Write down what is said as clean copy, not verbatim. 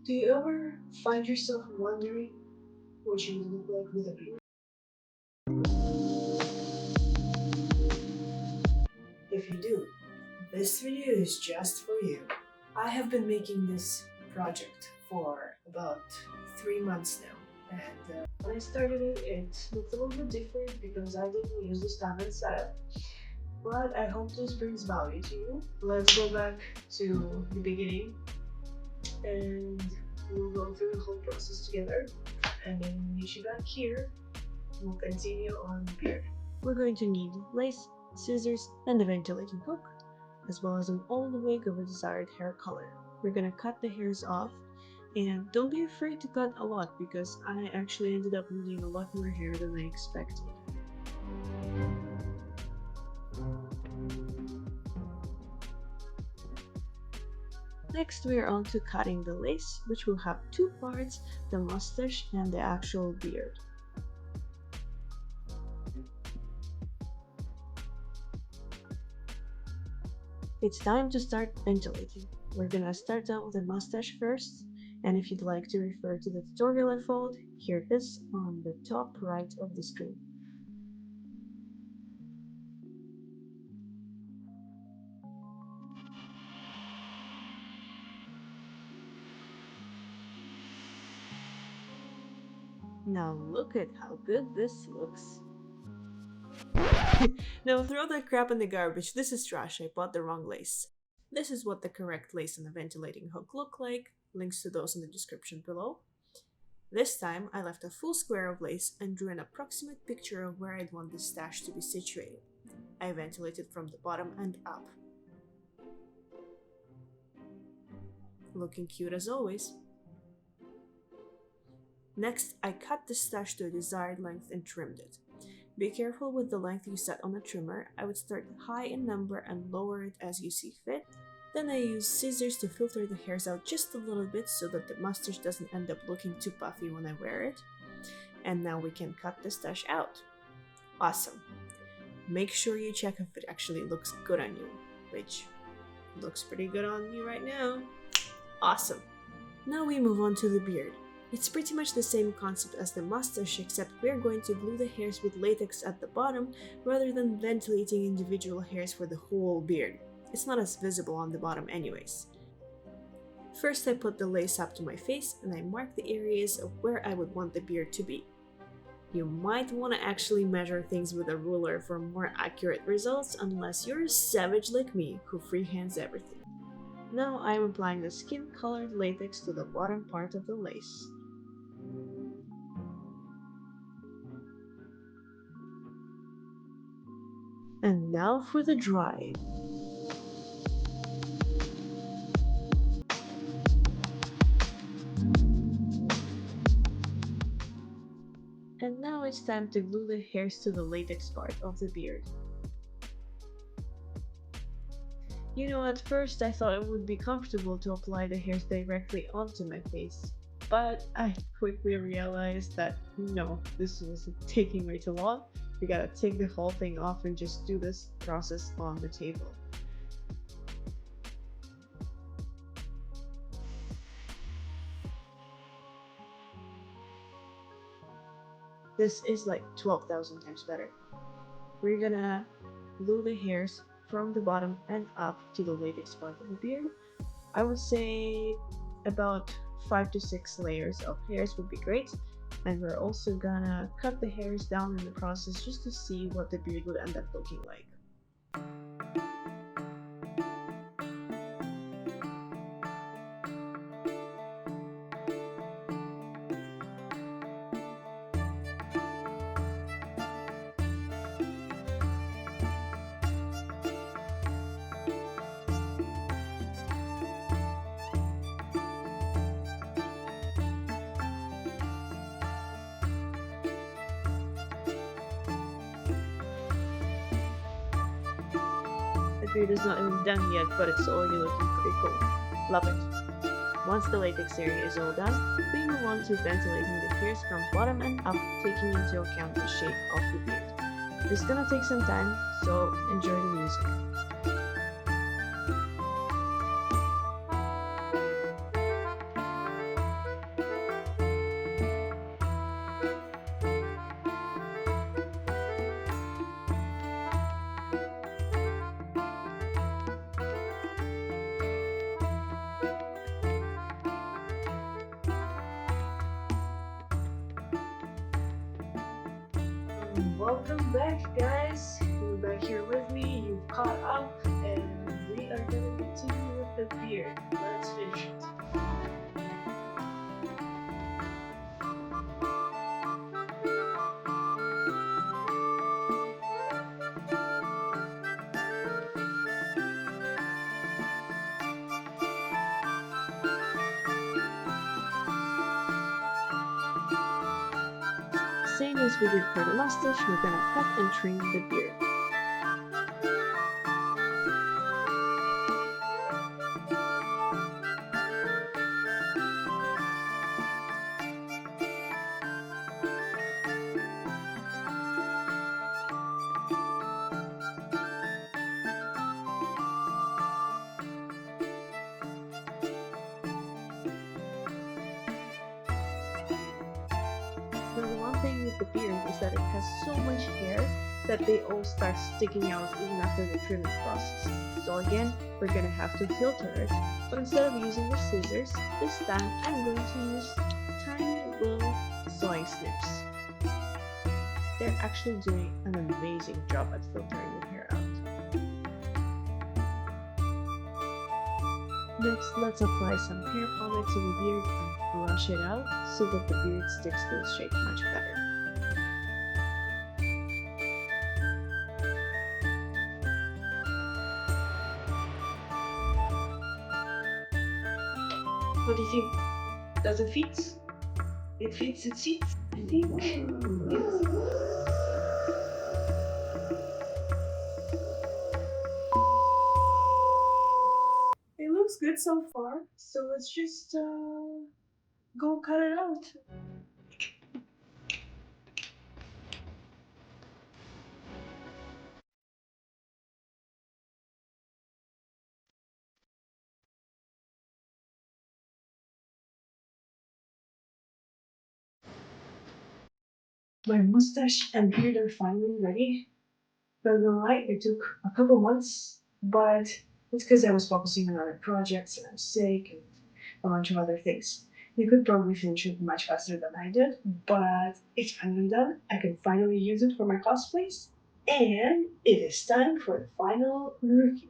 Do you ever find yourself wondering what you would look like with a beard? If you do, this video is just for you. I have been making this project for about 3 months now, and when I started it, it looked a little bit different because I didn't use the standard setup. But I hope this brings value to you. Let's go back to the beginning and we'll go through the whole process together. And then when we meet you back here, we'll continue on the beard. We're going to need lace, scissors, and a ventilating hook, as well as an old wig of a desired hair color. We're gonna cut the hairs off, and don't be afraid to cut a lot because I actually ended up losing a lot more hair than I expected. Next, we are on to cutting the lace, which will have two parts, the mustache and the actual beard. It's time to start ventilating. We're gonna start out with the mustache first, and if you'd like to refer to the tutorial I followed, here it is on the top right of the screen. Now look at how good this looks. Now throw that crap in the garbage. This is trash. I bought the wrong lace. This is what the correct lace and the ventilating hook look like. Links to those in the description below. This time, I left a full square of lace and drew an approximate picture of where I'd want the stash to be situated. I ventilated from the bottom and up. Looking cute as always. Next, I cut the stash to a desired length and trimmed it. Be careful with the length you set on the trimmer. I would start high in number and lower it as you see fit. Then I use scissors to filter the hairs out just a little bit so that the mustache doesn't end up looking too puffy when I wear it. And now we can cut the stash out. Awesome. Make sure you check if it actually looks good on you, which looks pretty good on me right now. Awesome. Now we move on to the beard. It's pretty much the same concept as the mustache, except we're going to glue the hairs with latex at the bottom rather than ventilating individual hairs for the whole beard. It's not as visible on the bottom anyways. First, I put the lace up to my face and I mark the areas of where I would want the beard to be. You might want to actually measure things with a ruler for more accurate results unless you're a savage like me who freehands everything. Now I'm applying the skin-colored latex to the bottom part of the lace. And now for the dry. And now it's time to glue the hairs to the latex part of the beard. You know, at first I thought it would be comfortable to apply the hairs directly onto my face, but I quickly realized that no, this was taking way too long. We gotta take the whole thing off and just do this process on the table. This is like 12,000 times better. We're gonna glue the hairs from the bottom and up to the latex part of the beard. I would say about 5 to 6 layers of hairs would be great. And we're also gonna cut the hairs down in the process just to see what the beard would end up looking like. The beard is not even done yet, but it's already looking pretty cool. Love it. Once the latex area is all done, we move on to ventilating the hairs from bottom and up, taking into account the shape of the beard. This is gonna take some time, so enjoy the music. Welcome back, guys. You're back here with me. You've caught up, and we are gonna continue with the beard. Let's finish it. Same as we did for the mustache, we're gonna cut and trim the beard. Now, the one thing with the beard is that it has so much hair that they all start sticking out even after the trimming process. So again, we're gonna have to filter it, but instead of using the scissors, this time I'm going to use tiny little sewing snips. They're actually doing an amazing job at filtering the hair out. Next, let's apply some hair pomade to the beard and brush it out so that the beard sticks to the shape much better. What do you think? Does it fit? It fits, it fits, I think. Yes. It looks good so far, so let's just go cut it out. My mustache and beard are finally ready. Not gonna lie, it took a couple months, but it's because I was focusing on other projects and I was sick and a bunch of other things. You could probably finish it much faster than I did, but it's finally done. I can finally use it for my cosplays, and it is time for the final review.